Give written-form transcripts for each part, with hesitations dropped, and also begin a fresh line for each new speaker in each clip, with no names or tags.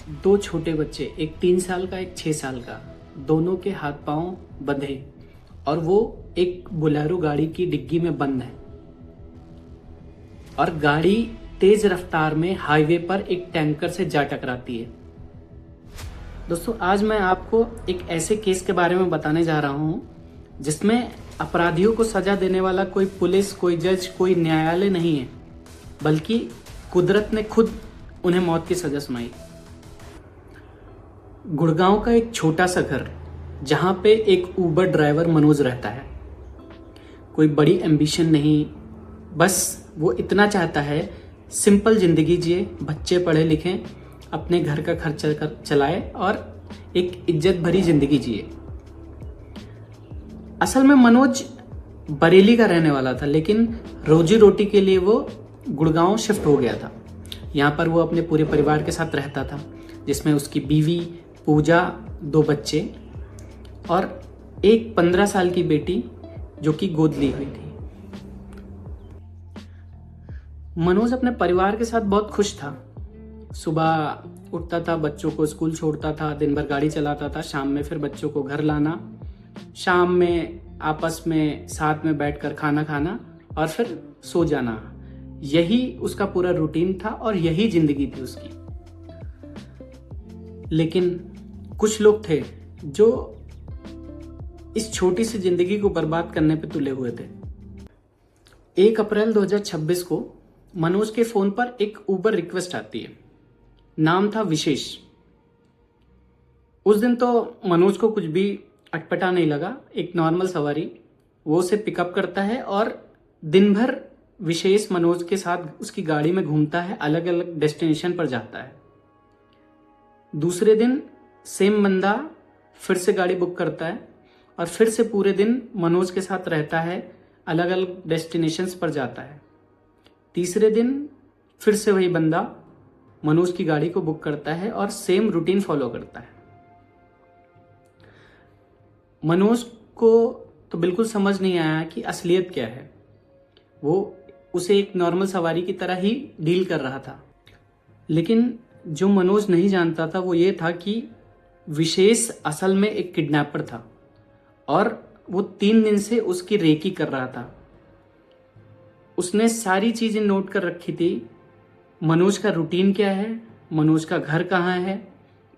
दो छोटे बच्चे, एक 3 साल का, एक 6 साल का, दोनों के हाथ पांव बंधे और वो एक बोलेरो गाड़ी की डिग्गी में बंद है और गाड़ी तेज रफ्तार में हाईवे पर एक टैंकर से जा टकराती है। दोस्तों, आज मैं आपको एक ऐसे केस के बारे में बताने जा रहा हूं जिसमें अपराधियों को सजा देने वाला कोई पुलिस, कोई जज, कोई न्यायालय नहीं है, बल्कि कुदरत ने खुद उन्हें मौत की सजा सुनाई। गुड़गांव का एक छोटा सा घर जहां पे एक उबर ड्राइवर मनोज रहता है। कोई बड़ी एम्बिशन नहीं, बस वो इतना चाहता है सिंपल जिंदगी जिए, बच्चे पढ़े लिखें, अपने घर का खर्चा चलाए और एक इज्जत भरी जिंदगी जिए। असल में मनोज बरेली का रहने वाला था, लेकिन रोजी रोटी के लिए वो गुड़गांव शिफ्ट हो गया था। यहाँ पर वो अपने पूरे परिवार के साथ रहता था, जिसमें उसकी बीवी पूजा, 2 बच्चे और एक 15 साल की बेटी जो कि गोद ली हुई थी। मनोज अपने परिवार के साथ बहुत खुश था। सुबह उठता था, बच्चों को स्कूल छोड़ता था, दिन भर गाड़ी चलाता था, शाम में फिर बच्चों को घर लाना, शाम में आपस में साथ में बैठकर खाना खाना और फिर सो जाना। यही उसका पूरा रूटीन था और यही जिंदगी थी उसकी। लेकिन कुछ लोग थे जो इस छोटी सी जिंदगी को बर्बाद करने पे तुले हुए थे। 1 अप्रैल 2026 को मनोज के फोन पर एक उबर रिक्वेस्ट आती है। नाम था विशेष। उस दिन तो मनोज को कुछ भी अटपटा नहीं लगा। एक नॉर्मल सवारी वो उसे पिकअप करता है और दिन भर विशेष मनोज के साथ उसकी गाड़ी में घूमता है, अलग अलग डेस्टिनेशन पर जाता है। दूसरे दिन सेम बंदा फिर से गाड़ी बुक करता है और फिर से पूरे दिन मनोज के साथ रहता है, अलग अलग डेस्टिनेशंस पर जाता है। तीसरे दिन फिर से वही बंदा मनोज की गाड़ी को बुक करता है और सेम रूटीन फॉलो करता है। मनोज को तो बिल्कुल समझ नहीं आया कि असलियत क्या है। वो उसे एक नॉर्मल सवारी की तरह ही डील कर रहा था। लेकिन जो मनोज नहीं जानता था वो ये था कि विशेष असल में एक किडनैपर था और वो 3 दिन से उसकी रेकी कर रहा था। उसने सारी चीजें नोट कर रखी थी। मनोज का रूटीन क्या है, मनोज का घर कहाँ है,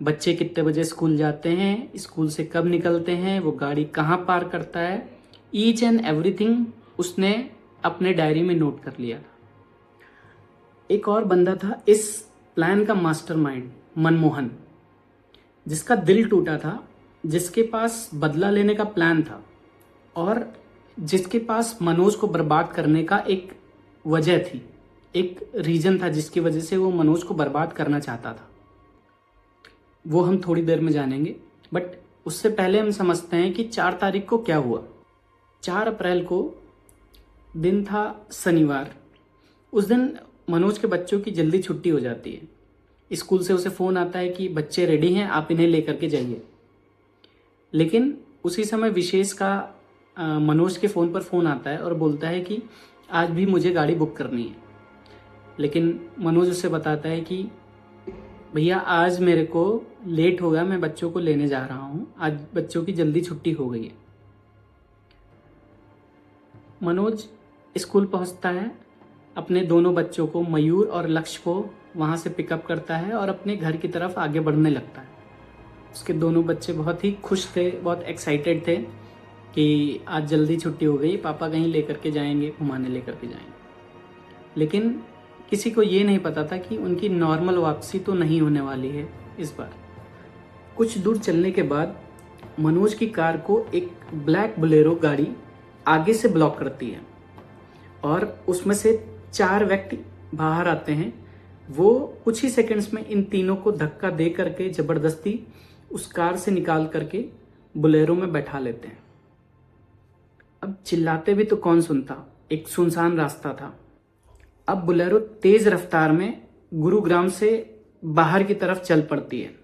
बच्चे कितने बजे स्कूल जाते हैं, स्कूल से कब निकलते हैं, वो गाड़ी कहाँ पार करता है। ईच एंड एवरीथिंग उसने अपने डायरी में नोट कर लिया था। एक और बंदा था इस प्लान का मास्टरमाइंड, मनमोहन, जिसका दिल टूटा था, जिसके पास बदला लेने का प्लान था और जिसके पास मनोज को बर्बाद करने का एक वजह थी, एक रीजन था जिसकी वजह से वो मनोज को बर्बाद करना चाहता था। वो हम थोड़ी देर में जानेंगे, बट उससे पहले हम समझते हैं कि 4 तारीख को क्या हुआ। 4 अप्रैल को दिन था शनिवार। उस दिन मनोज के बच्चों की जल्दी छुट्टी हो जाती है। स्कूल से उसे फ़ोन आता है कि बच्चे रेडी हैं, आप इन्हें लेकर के जाइए। लेकिन उसी समय विशेष का मनोज के फ़ोन पर फ़ोन आता है और बोलता है कि आज भी मुझे गाड़ी बुक करनी है। लेकिन मनोज उसे बताता है कि भैया आज मेरे को लेट होगा, मैं बच्चों को लेने जा रहा हूँ, आज बच्चों की जल्दी छुट्टी हो गई है। मनोज स्कूल पहुँचता है, अपने दोनों बच्चों को, मयूर और लक्ष्य को, वहाँ से पिकअप करता है और अपने घर की तरफ आगे बढ़ने लगता है। उसके दोनों बच्चे बहुत ही खुश थे, बहुत एक्साइटेड थे कि आज जल्दी छुट्टी हो गई, पापा कहीं लेकर के जाएंगे, घुमाने लेकर के जाएंगे। लेकिन किसी को ये नहीं पता था कि उनकी नॉर्मल वापसी तो नहीं होने वाली है इस बार। कुछ दूर चलने के बाद मनोज की कार को एक ब्लैक बोलेरो गाड़ी आगे से ब्लॉक करती है और उसमें से 4 व्यक्ति बाहर आते हैं। वो कुछ ही सेकंड्स में इन तीनों को धक्का दे करके जबरदस्ती उस कार से निकाल करके बोलेरो में बैठा लेते हैं। अब चिल्लाते भी तो कौन सुनता, एक सुनसान रास्ता था। अब बोलेरो तेज रफ्तार में गुरुग्राम से बाहर की तरफ चल पड़ती है,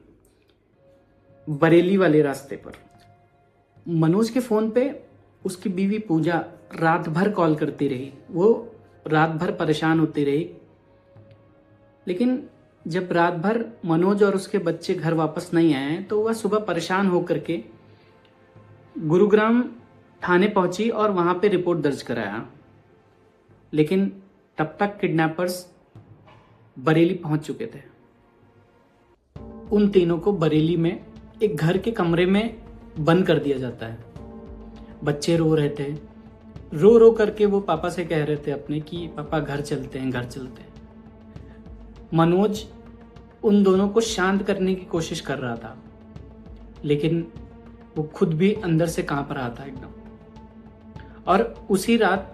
बरेली वाले रास्ते पर। मनोज के फोन पे उसकी बीवी पूजा रात भर कॉल करती रही, वो रात भर परेशान होती रही, लेकिन जब रात भर मनोज और उसके बच्चे घर वापस नहीं आए तो वह सुबह परेशान होकर के गुरुग्राम थाने पहुंची और वहां पे रिपोर्ट दर्ज कराया। लेकिन तब तक किडनैपर्स बरेली पहुंच चुके थे। उन तीनों को बरेली में एक घर के कमरे में बंद कर दिया जाता है। बच्चे रो रहे थे, रो रो करके वो पापा से कह रहे थे अपने कि पापा घर चलते हैं, घर चलते हैं। मनोज उन दोनों को शांत करने की कोशिश कर रहा था, लेकिन वो खुद भी अंदर से कांप रहा था एकदम। और उसी रात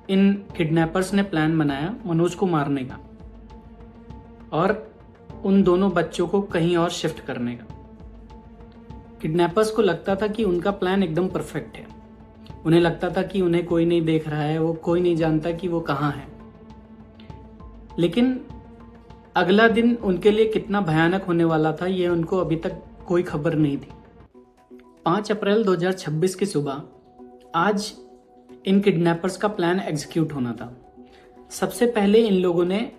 इन किडनैपर्स ने प्लान बनाया मनोज को मारने का और उन दोनों बच्चों को कहीं और शिफ्ट करने का। किडनैपर्स को लगता था कि उनका प्लान एकदम परफेक्ट है। उन्हें लगता था कि उन्हें कोई नहीं देख रहा है, वो कोई नहीं जानता कि वो कहाँ है। लेकिन अगला दिन उनके लिए कितना भयानक होने वाला था ये उनको अभी तक कोई खबर नहीं थी। 5 अप्रैल 2026 की सुबह आज इन किडनैपर्स का प्लान एग्जीक्यूट होना था। सबसे पहले इन लोगों ने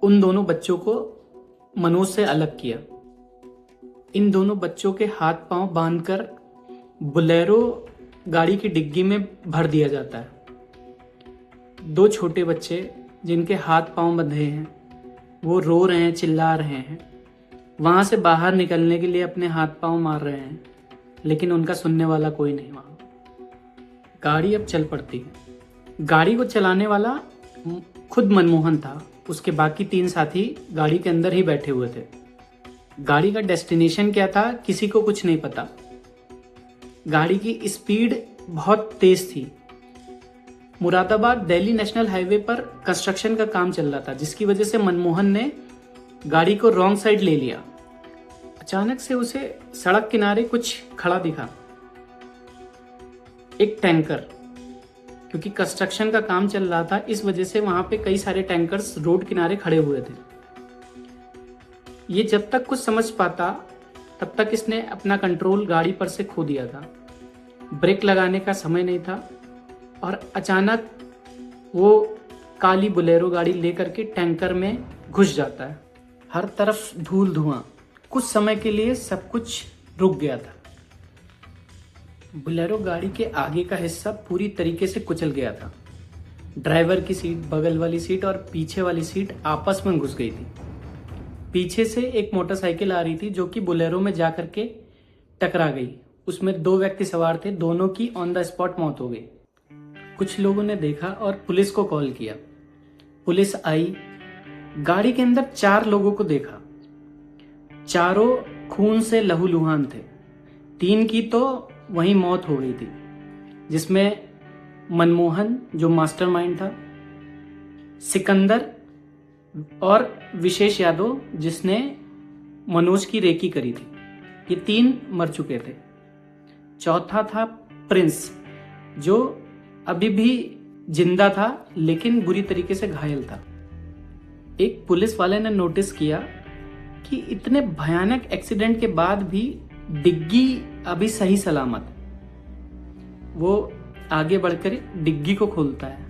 उन दोनों बच्चों को मनोज से अलग किया। इन दोनों बच्चों के हाथ पांव बांधकर बोलेरो गाड़ी की डिग्गी में भर दिया जाता है। 2 छोटे बच्चे जिनके हाथ पांव बंधे हैं वो रो रहे हैं, चिल्ला रहे हैं, वहां से बाहर निकलने के लिए अपने हाथ पांव मार रहे हैं, लेकिन उनका सुनने वाला कोई नहीं वहां। गाड़ी अब चल पड़ती है। गाड़ी को चलाने वाला खुद मनमोहन था, उसके बाकी 3 साथी गाड़ी के अंदर ही बैठे हुए थे। गाड़ी का डेस्टिनेशन क्या था किसी को कुछ नहीं पता। गाड़ी की स्पीड बहुत तेज थी। मुरादाबाद दिल्ली नेशनल हाईवे पर कंस्ट्रक्शन का काम चल रहा था, जिसकी वजह से मनमोहन ने गाड़ी को रॉन्ग साइड ले लिया। अचानक से उसे सड़क किनारे कुछ खड़ा दिखा, एक टैंकर। क्योंकि कंस्ट्रक्शन का काम चल रहा था, इस वजह से वहां पे कई सारे टैंकर्स रोड किनारे खड़े हुए थे। ये जब तक कुछ समझ पाता तब तक इसने अपना कंट्रोल गाड़ी पर से खो दिया था। ब्रेक लगाने का समय नहीं था और अचानक वो काली बोलेरो गाड़ी लेकर के टैंकर में घुस जाता है। हर तरफ धूल धुआं। कुछ समय के लिए सब कुछ रुक गया था। बोलेरो गाड़ी के आगे का हिस्सा पूरी तरीके से कुचल गया था। ड्राइवर की सीट, बगल वाली सीट और पीछे वाली सीट आपस में घुस गई थी। पीछे से एक मोटरसाइकिल आ रही थी जो कि बोलेरो में जाकर के टकरा गई। उसमें 2 व्यक्ति सवार थे, दोनों की ऑन द स्पॉट मौत हो गई। कुछ लोगों ने देखा और पुलिस को कॉल किया। पुलिस आई। गाड़ी के अंदर 4 लोगों को देखा। चारों खून से लहूलुहान थे। 3 की तो वहीं मौत हो गई थी, जिसमें मनमोहन जो मास्टरमाइंड था, सिकंदर और विशेष यादव जिसने मनोज की रेकी करी थी। ये 3 मर चुके थे। चौथा था प्रिंस, जो अभी भी जिंदा था लेकिन बुरी तरीके से घायल था। एक पुलिस वाले ने नोटिस किया कि इतने भयानक एक्सीडेंट के बाद भी डिग्गी अभी सही सलामत। वो आगे बढ़कर डिग्गी को खोलता है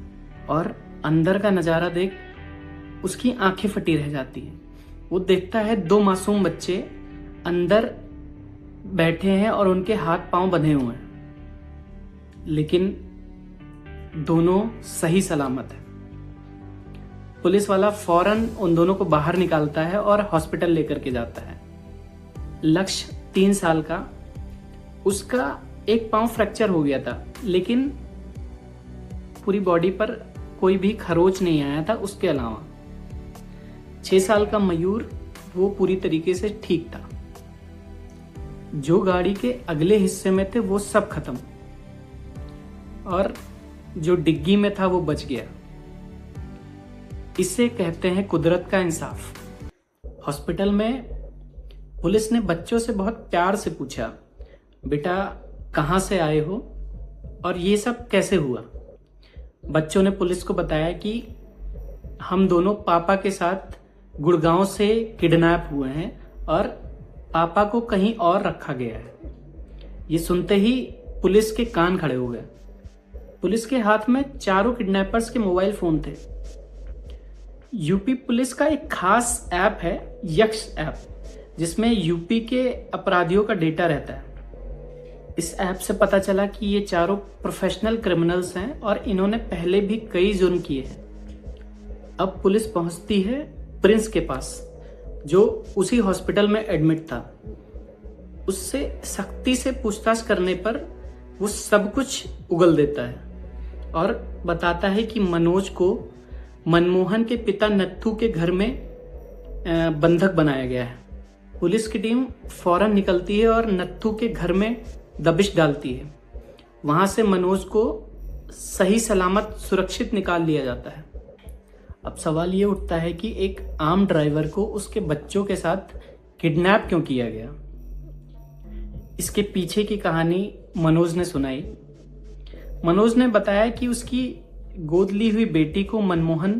और अंदर का नजारा देख उसकी आंखें फटी रह जाती हैं। वो देखता है 2 मासूम बच्चे अंदर बैठे हैं और उनके हाथ पांव बंधे हुए हैं, लेकिन दोनों सही सलामत है। पुलिस वाला फौरन उन दोनों को बाहर निकालता है और हॉस्पिटल लेकर के जाता है। लक्ष्य 3 साल का, उसका एक पांव फ्रैक्चर हो गया था, लेकिन पूरी बॉडी पर कोई भी खरोच नहीं आया था उसके अलावा। 6 साल का मयूर, वो पूरी तरीके से ठीक था। जो गाड़ी के अगले हिस्से में थे वो सब खत्म, और जो डिग्गी में था वो बच गया। इसे कहते हैं कुदरत का इंसाफ। हॉस्पिटल में पुलिस ने बच्चों से बहुत प्यार से पूछा, बेटा कहाँ से आए हो और ये सब कैसे हुआ। बच्चों ने पुलिस को बताया कि हम दोनों पापा के साथ गुड़गांव से किडनैप हुए हैं और पापा को कहीं और रखा गया है। ये सुनते ही पुलिस के कान खड़े हो गए। पुलिस के हाथ में चारों किडनैपर्स के मोबाइल फोन थे। यूपी पुलिस का एक खास ऐप है यक्ष ऐप, जिसमें यूपी के अपराधियों का डेटा रहता है। इस ऐप से पता चला कि ये चारों प्रोफेशनल क्रिमिनल्स हैं और इन्होंने पहले भी कई जुर्म किए हैं। अब पुलिस पहुंचती है प्रिंस के पास, जो उसी हॉस्पिटल में एडमिट था। उससे सख्ती से पूछताछ करने पर वो सब कुछ उगल देता है और बताता है कि मनोज को मनमोहन के पिता नत्थू के घर में बंधक बनाया गया है। पुलिस की टीम फौरन निकलती है और नत्थू के घर में दबिश डालती है। वहां से मनोज को सही सलामत सुरक्षित निकाल लिया जाता है। अब सवाल ये उठता है कि एक आम ड्राइवर को उसके बच्चों के साथ किडनैप क्यों किया गया। इसके पीछे की कहानी मनोज ने सुनाई। मनोज ने बताया कि उसकी गोद ली हुई बेटी को मनमोहन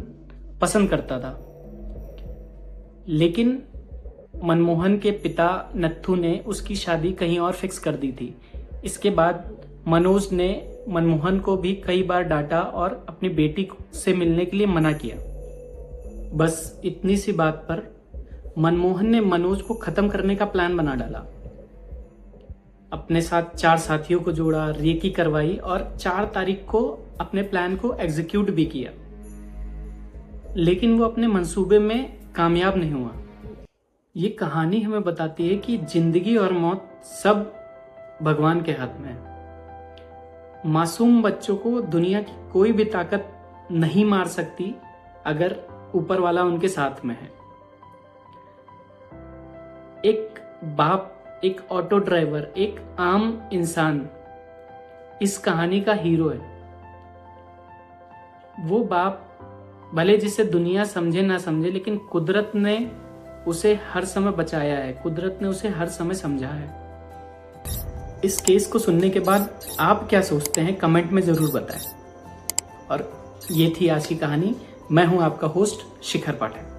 पसंद करता था, लेकिन मनमोहन के पिता नत्थू ने उसकी शादी कहीं और फिक्स कर दी थी। इसके बाद मनोज ने मनमोहन को भी कई बार डांटा और अपनी बेटी से मिलने के लिए मना किया। बस इतनी सी बात पर मनमोहन ने मनोज को खत्म करने का प्लान बना डाला। अपने साथ 4 साथियों को जोड़ा, रेकी करवाई और 4 तारीख को अपने प्लान को एग्जीक्यूट भी किया, लेकिन वो अपने मंसूबे में कामयाब नहीं हुआ। ये कहानी हमें बताती है कि जिंदगी और मौत सब भगवान के हाथ में है। मासूम बच्चों को दुनिया की कोई भी ताकत नहीं मार सकती अगर ऊपर वाला उनके साथ में है। एक बाप, एक ऑटो ड्राइवर, एक आम इंसान इस कहानी का हीरो है। वो बाप भले जिसे दुनिया समझे ना समझे, लेकिन कुदरत ने उसे हर समय बचाया है, कुदरत ने उसे हर समय समझा है। इस केस को सुनने के बाद आप क्या सोचते हैं, कमेंट में जरूर बताएं। और ये थी आज की कहानी। मैं हूं आपका होस्ट शिखर पाठक।